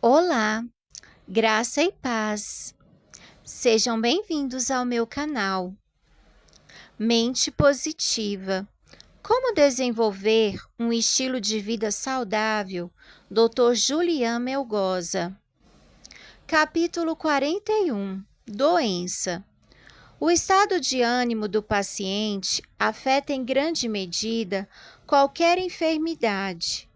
Olá, graça e paz. Sejam bem-vindos ao meu canal. Mente positiva. Como desenvolver um estilo de vida saudável? Dr. Julian Melgoza. Capítulo 41. Doença. O estado de ânimo do paciente afeta em grande medida qualquer enfermidade.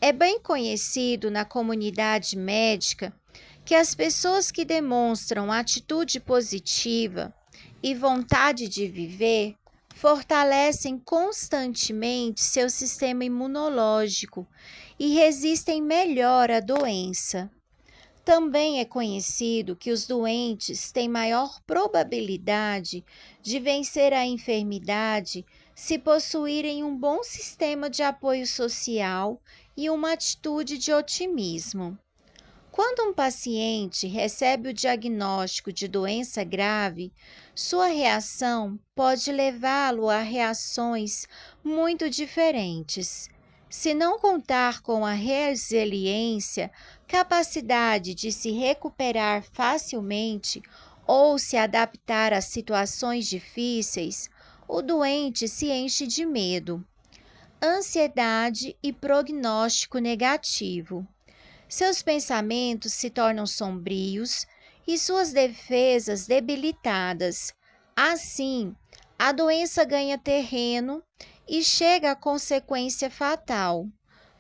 É bem conhecido na comunidade médica que as pessoas que demonstram atitude positiva e vontade de viver fortalecem constantemente seu sistema imunológico e resistem melhor à doença. Também é conhecido que os doentes têm maior probabilidade de vencer a enfermidade se possuírem um bom sistema de apoio social e uma atitude de otimismo. Quando um paciente recebe o diagnóstico de doença grave, sua reação pode levá-lo a reações muito diferentes. Se não contar com a resiliência, capacidade de se recuperar facilmente ou se adaptar a situações difíceis, o doente se enche de medo, ansiedade e prognóstico negativo. Seus pensamentos se tornam sombrios e suas defesas debilitadas. Assim, a doença ganha terreno e chega à consequência fatal.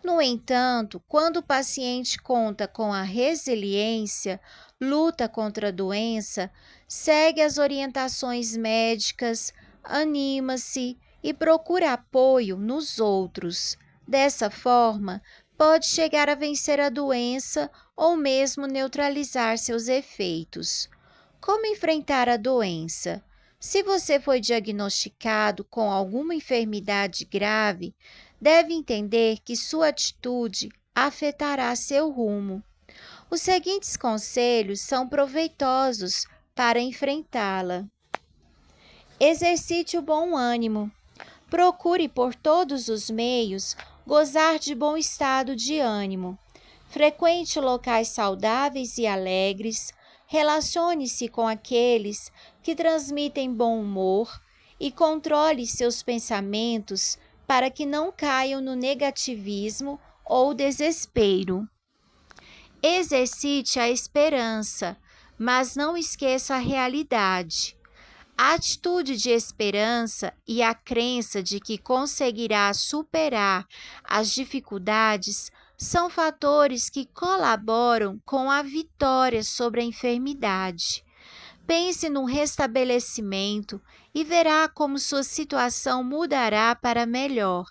No entanto, quando o paciente conta com a resiliência, luta contra a doença, segue as orientações médicas, anima-se e procura apoio nos outros. Dessa forma, pode chegar a vencer a doença ou mesmo neutralizar seus efeitos. Como enfrentar a doença? Se você foi diagnosticado com alguma enfermidade grave, deve entender que sua atitude afetará seu rumo. Os seguintes conselhos são proveitosos para enfrentá-la. Exercite o bom ânimo. Procure por todos os meios gozar de bom estado de ânimo. Frequente locais saudáveis e alegres, relacione-se com aqueles que transmitem bom humor e controle seus pensamentos para que não caiam no negativismo ou desespero. Exercite a esperança, mas não esqueça a realidade. A atitude de esperança e a crença de que conseguirá superar as dificuldades são fatores que colaboram com a vitória sobre a enfermidade. Pense no restabelecimento e verá como sua situação mudará para melhor.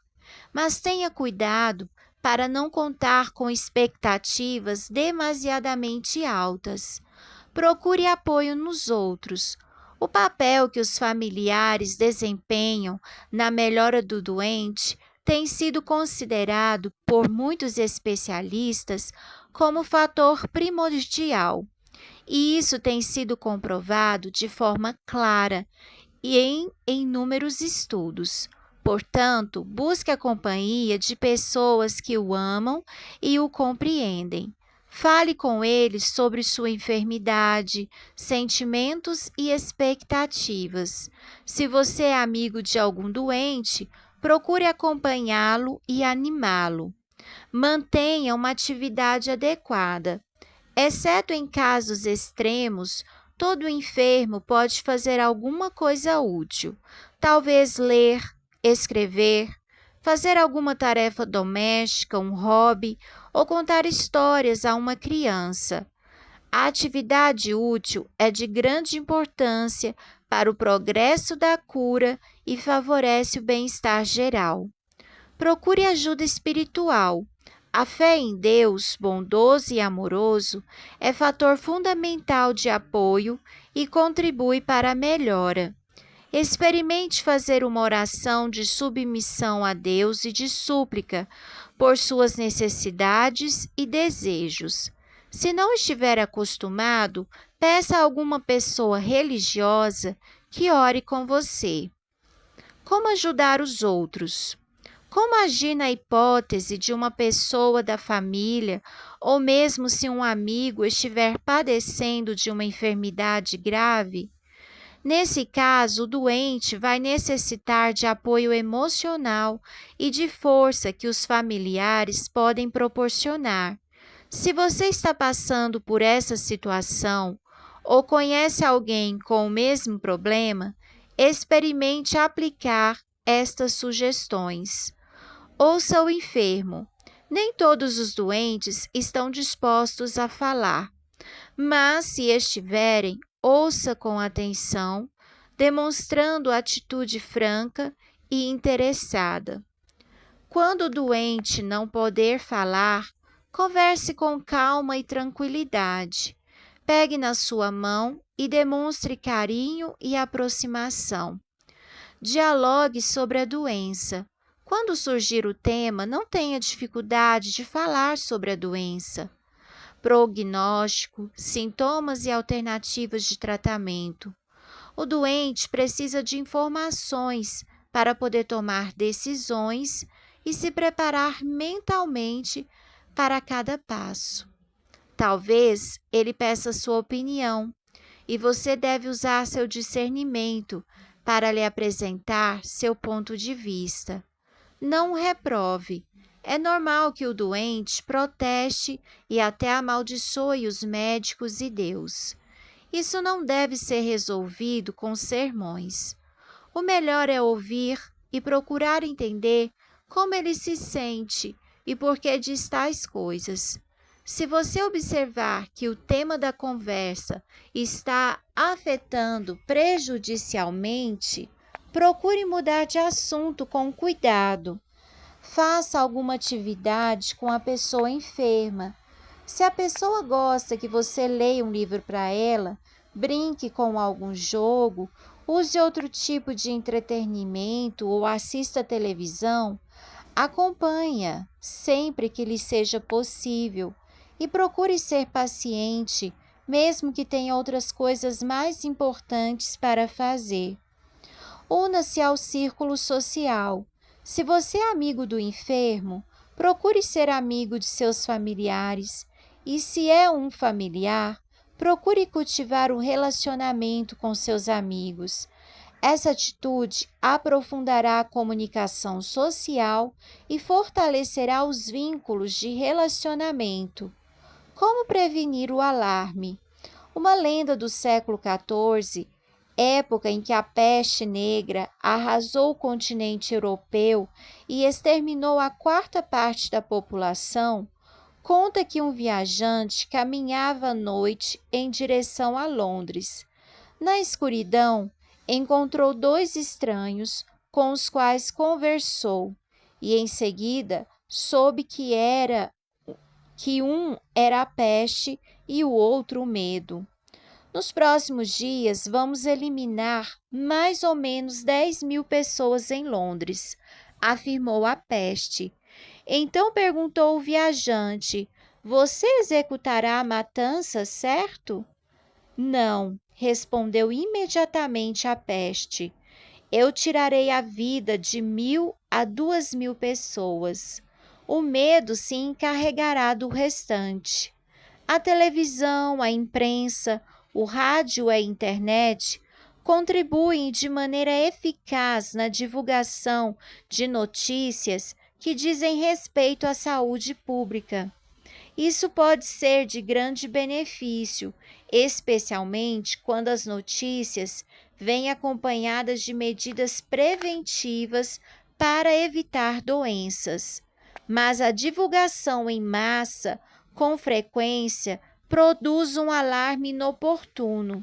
Mas tenha cuidado para não contar com expectativas demasiadamente altas. Procure apoio nos outros. O papel que os familiares desempenham na melhora do doente tem sido considerado por muitos especialistas como fator primordial, e isso tem sido comprovado de forma clara e em inúmeros estudos. Portanto, busque a companhia de pessoas que o amam e o compreendem. Fale com eles sobre sua enfermidade, sentimentos e expectativas. Se você é amigo de algum doente, procure acompanhá-lo e animá-lo. Mantenha uma atividade adequada. Exceto em casos extremos, todo enfermo pode fazer alguma coisa útil. Talvez ler, escrever, fazer alguma tarefa doméstica, um hobby ou contar histórias a uma criança. A atividade útil é de grande importância para o progresso da cura e favorece o bem-estar geral. Procure ajuda espiritual. A fé em Deus, bondoso e amoroso, é fator fundamental de apoio e contribui para a melhora. Experimente fazer uma oração de submissão a Deus e de súplica por suas necessidades e desejos. Se não estiver acostumado, peça a alguma pessoa religiosa que ore com você. Como ajudar os outros? Como agir na hipótese de uma pessoa da família, ou mesmo se um amigo estiver padecendo de uma enfermidade grave? Nesse caso, o doente vai necessitar de apoio emocional e de força que os familiares podem proporcionar. Se você está passando por essa situação ou conhece alguém com o mesmo problema, experimente aplicar estas sugestões. Ouça o enfermo. Nem todos os doentes estão dispostos a falar, mas se estiverem, ouça com atenção, demonstrando atitude franca e interessada. Quando o doente não poder falar, converse com calma e tranquilidade. Pegue na sua mão e demonstre carinho e aproximação. Dialogue sobre a doença. Quando surgir o tema, não tenha dificuldade de falar sobre a doença. Prognóstico, sintomas e alternativas de tratamento. O doente precisa de informações para poder tomar decisões e se preparar mentalmente para cada passo. Talvez ele peça sua opinião e você deve usar seu discernimento para lhe apresentar seu ponto de vista. Não o reprove. É normal que o doente proteste e até amaldiçoe os médicos e Deus. Isso não deve ser resolvido com sermões. O melhor é ouvir e procurar entender como ele se sente e por que diz tais coisas. Se você observar que o tema da conversa está afetando prejudicialmente, procure mudar de assunto com cuidado. Faça alguma atividade com a pessoa enferma. Se a pessoa gosta que você leia um livro para ela, brinque com algum jogo, use outro tipo de entretenimento ou assista televisão, acompanhe-a sempre que lhe seja possível e procure ser paciente, mesmo que tenha outras coisas mais importantes para fazer. Una-se ao círculo social. Se você é amigo do enfermo, procure ser amigo de seus familiares. E se é um familiar, procure cultivar um relacionamento com seus amigos. Essa atitude aprofundará a comunicação social e fortalecerá os vínculos de relacionamento. Como prevenir o alarme? Uma lenda do século XIV, época em que a peste negra arrasou o continente europeu e exterminou a quarta parte da população, conta que um viajante caminhava à noite em direção a Londres. Na escuridão, encontrou dois estranhos com os quais conversou e em seguida soube que um era a peste e o outro o medo. Nos próximos dias, vamos eliminar mais ou menos 10.000 pessoas em Londres, afirmou a peste. Então perguntou o viajante: Você executará a matança, certo? Não, respondeu imediatamente a peste. Eu tirarei a vida de 1.000 a 2.000 pessoas. O medo se encarregará do restante. A televisão, a imprensa, o rádio e a internet contribuem de maneira eficaz na divulgação de notícias que dizem respeito à saúde pública. Isso pode ser de grande benefício, especialmente quando as notícias vêm acompanhadas de medidas preventivas para evitar doenças. Mas a divulgação em massa, com frequência, produz um alarme inoportuno.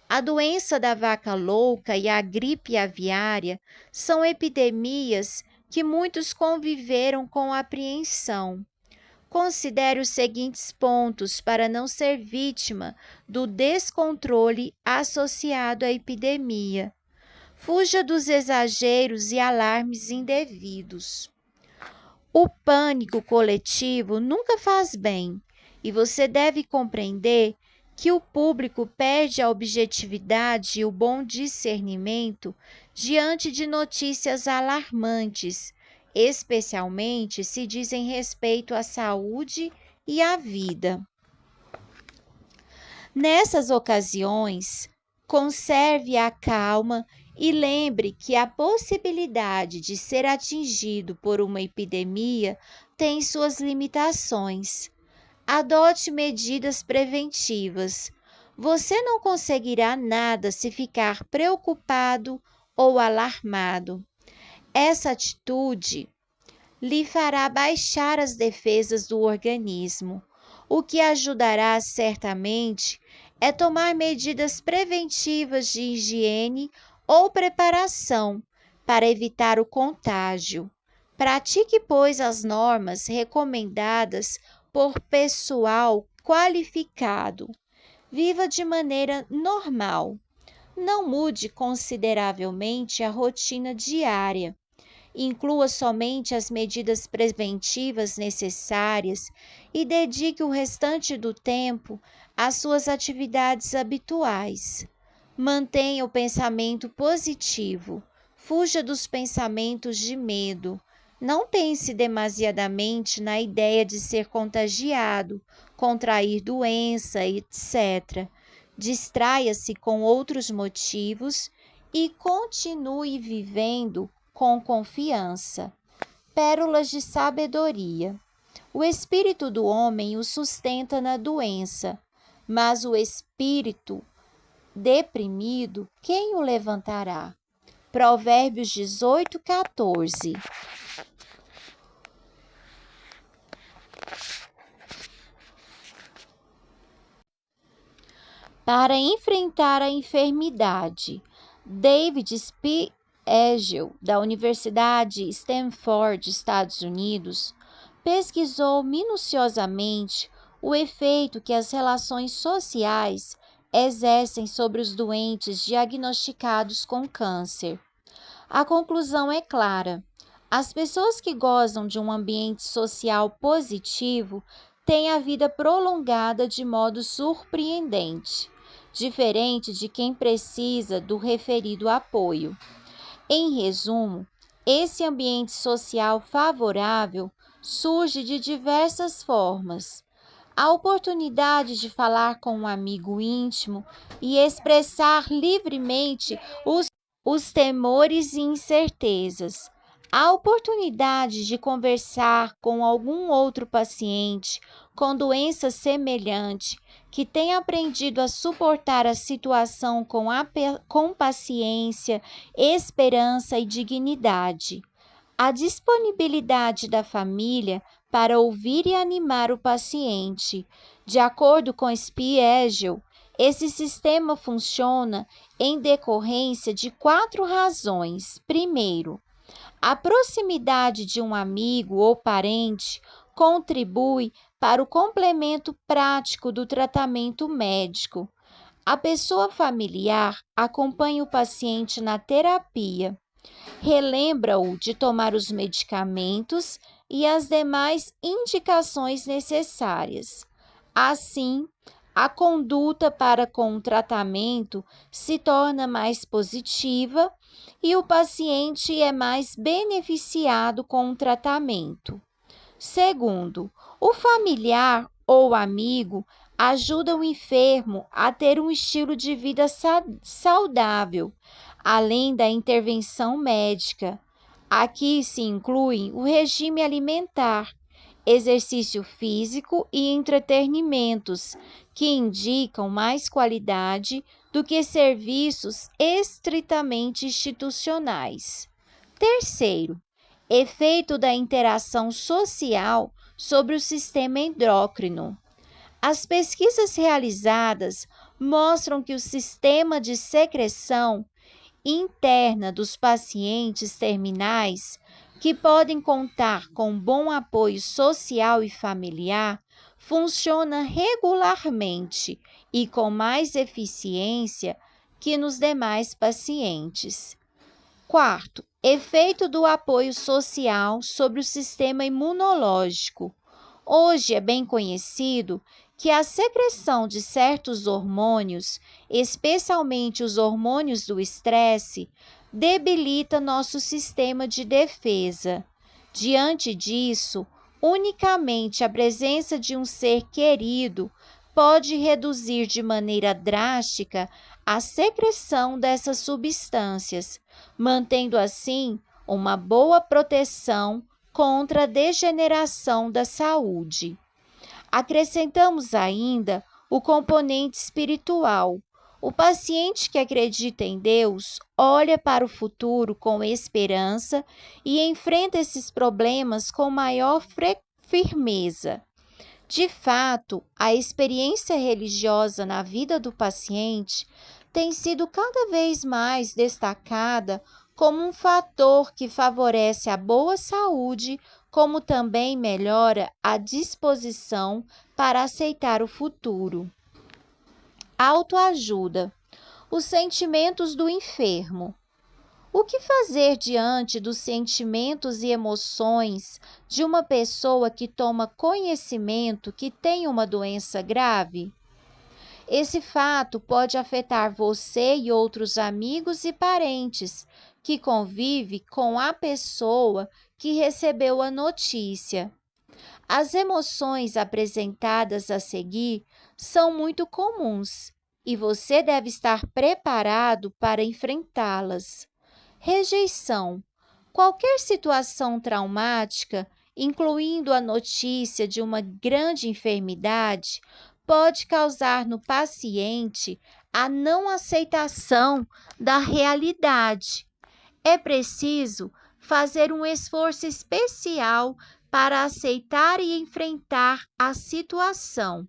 A doença da vaca louca e a gripe aviária são epidemias que muitos conviveram com apreensão. Considere os seguintes pontos para não ser vítima do descontrole associado à epidemia. Fuja dos exageros e alarmes indevidos. O pânico coletivo nunca faz bem, e você deve compreender que o público perde a objetividade e o bom discernimento diante de notícias alarmantes especialmente se dizem respeito à saúde e à vida. Nessas ocasiões, conserve a calma e lembre que a possibilidade de ser atingido por uma epidemia tem suas limitações. Adote medidas preventivas. Você não conseguirá nada se ficar preocupado ou alarmado. Essa atitude lhe fará baixar as defesas do organismo. O que ajudará certamente é tomar medidas preventivas de higiene ou preparação para evitar o contágio. Pratique, pois, as normas recomendadas por pessoal qualificado. Viva de maneira normal. Não mude consideravelmente a rotina diária. Inclua somente as medidas preventivas necessárias e dedique o restante do tempo às suas atividades habituais. Mantenha o pensamento positivo. Fuja dos pensamentos de medo. Não pense demasiadamente na ideia de ser contagiado, contrair doença, etc. Distraia-se com outros motivos e continue vivendo com confiança. Pérolas de sabedoria. O espírito do homem o sustenta na doença, mas o espírito deprimido, quem o levantará? Provérbios 18:14. Para enfrentar a enfermidade, David Spiegel, da Universidade Stanford, Estados Unidos, pesquisou minuciosamente o efeito que as relações sociais exercem sobre os doentes diagnosticados com câncer. A conclusão é clara: as pessoas que gozam de um ambiente social positivo têm a vida prolongada de modo surpreendente, diferente de quem precisa do referido apoio. Em resumo, esse ambiente social favorável surge de diversas formas. A oportunidade de falar com um amigo íntimo e expressar livremente os temores e incertezas. A oportunidade de conversar com algum outro paciente com doença semelhante que tenha aprendido a suportar a situação com paciência, esperança e dignidade. A disponibilidade da família para ouvir e animar o paciente. De acordo com Spiegel, esse sistema funciona em decorrência de 4 razões. Primeiro, a proximidade de um amigo ou parente contribui para o complemento prático do tratamento médico. A pessoa familiar acompanha o paciente na terapia, relembra-o de tomar os medicamentos e as demais indicações necessárias. Assim, a conduta para com o tratamento se torna mais positiva e o paciente é mais beneficiado com o tratamento. Segundo, o familiar ou amigo ajuda o enfermo a ter um estilo de vida saudável, além da intervenção médica. Aqui se incluem o regime alimentar, exercício físico e entretenimentos, que indicam mais qualidade do que serviços estritamente institucionais. Terceiro, efeito da interação social sobre o sistema endócrino. As pesquisas realizadas mostram que o sistema de secreção interna dos pacientes terminais, que podem contar com bom apoio social e familiar, funciona regularmente e com mais eficiência que nos demais pacientes. Quarto, efeito do apoio social sobre o sistema imunológico. Hoje é bem conhecido que a secreção de certos hormônios, especialmente os hormônios do estresse, debilita nosso sistema de defesa. Diante disso, unicamente a presença de um ser querido pode reduzir de maneira drástica a secreção dessas substâncias, mantendo assim uma boa proteção contra a degeneração da saúde. Acrescentamos ainda o componente espiritual. O paciente que acredita em Deus olha para o futuro com esperança e enfrenta esses problemas com maior firmeza. De fato, a experiência religiosa na vida do paciente tem sido cada vez mais destacada como um fator que favorece a boa saúde, como também melhora a disposição para aceitar o futuro. Autoajuda. Os sentimentos do enfermo. O que fazer diante dos sentimentos e emoções de uma pessoa que toma conhecimento que tem uma doença grave? Esse fato pode afetar você e outros amigos e parentes que convivem com a pessoa que recebeu a notícia. As emoções apresentadas a seguir são muito comuns e você deve estar preparado para enfrentá-las. Rejeição. Qualquer situação traumática, incluindo a notícia de uma grande enfermidade, pode causar no paciente a não aceitação da realidade. É preciso fazer um esforço especial para aceitar e enfrentar a situação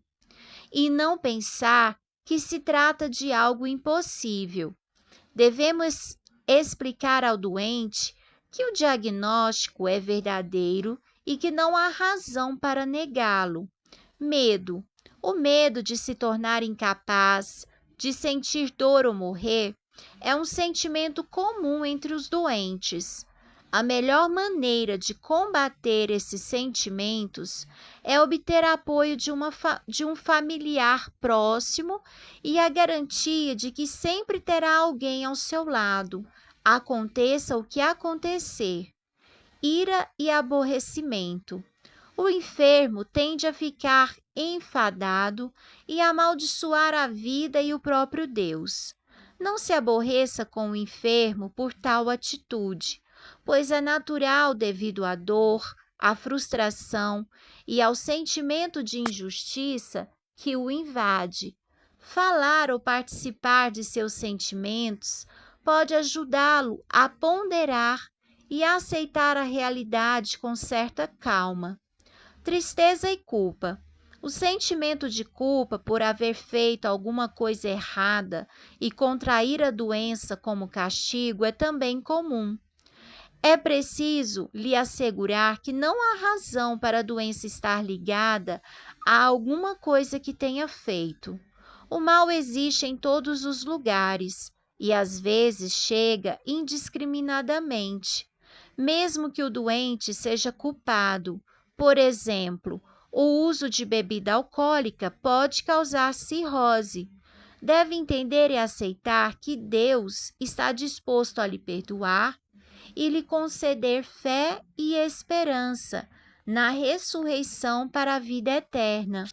e não pensar que se trata de algo impossível. Devemos explicar ao doente que o diagnóstico é verdadeiro e que não há razão para negá-lo. Medo. O medo de se tornar incapaz, de sentir dor ou morrer, é um sentimento comum entre os doentes. A melhor maneira de combater esses sentimentos é obter apoio de um familiar próximo e a garantia de que sempre terá alguém ao seu lado, aconteça o que acontecer. Ira e aborrecimento. O enfermo tende a ficar enfadado e amaldiçoar a vida e o próprio Deus. Não se aborreça com o enfermo por tal atitude, pois é natural devido à dor, à frustração e ao sentimento de injustiça que o invade. Falar ou participar de seus sentimentos pode ajudá-lo a ponderar e a aceitar a realidade com certa calma. Tristeza e culpa. O sentimento de culpa por haver feito alguma coisa errada e contrair a doença como castigo é também comum. É preciso lhe assegurar que não há razão para a doença estar ligada a alguma coisa que tenha feito. O mal existe em todos os lugares e às vezes chega indiscriminadamente, mesmo que o doente seja culpado. Por exemplo, o uso de bebida alcoólica pode causar cirrose. Deve entender e aceitar que Deus está disposto a lhe perdoar e lhe conceder fé e esperança na ressurreição para a vida eterna.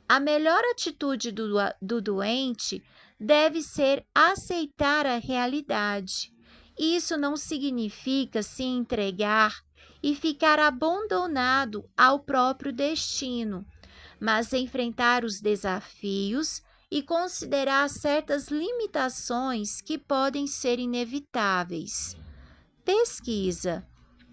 A melhor atitude do doente deve ser aceitar a realidade. Isso não significa se entregar e ficar abandonado ao próprio destino, mas enfrentar os desafios e considerar certas limitações que podem ser inevitáveis. Pesquisa.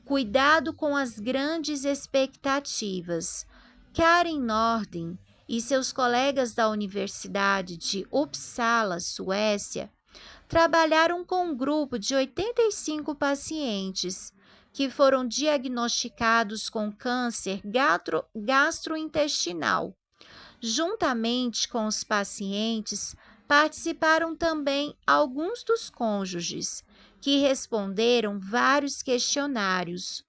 Cuidado com as grandes expectativas. Karen Norden e seus colegas da Universidade de Uppsala, Suécia, trabalharam com um grupo de 85 pacientes que foram diagnosticados com câncer gastrointestinal. Juntamente com os pacientes, participaram também alguns dos cônjuges, que responderam vários questionários.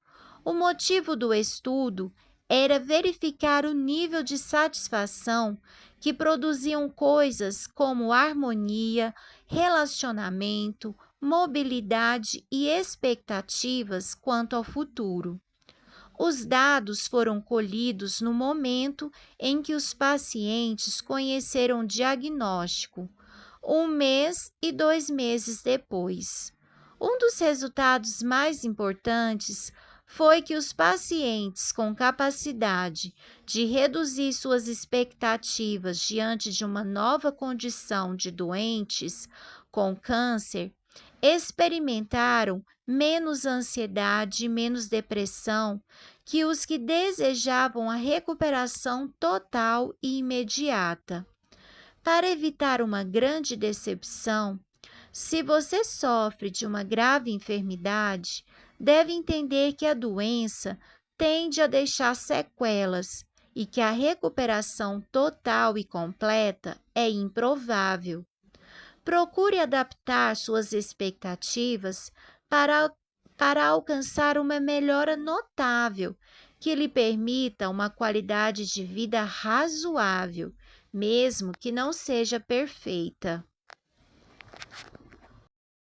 O motivo do estudo era verificar o nível de satisfação que produziam coisas como harmonia, relacionamento, mobilidade e expectativas quanto ao futuro. Os dados foram colhidos no momento em que os pacientes conheceram o diagnóstico, 1 mês e 2 meses depois. Um dos resultados mais importantes foi que os pacientes com capacidade de reduzir suas expectativas diante de uma nova condição de doentes com câncer experimentaram menos ansiedade e menos depressão que os que desejavam a recuperação total e imediata. Para evitar uma grande decepção, se você sofre de uma grave enfermidade, deve entender que a doença tende a deixar sequelas e que a recuperação total e completa é improvável. Procure adaptar suas expectativas para, para alcançar uma melhora notável, que lhe permita uma qualidade de vida razoável, mesmo que não seja perfeita.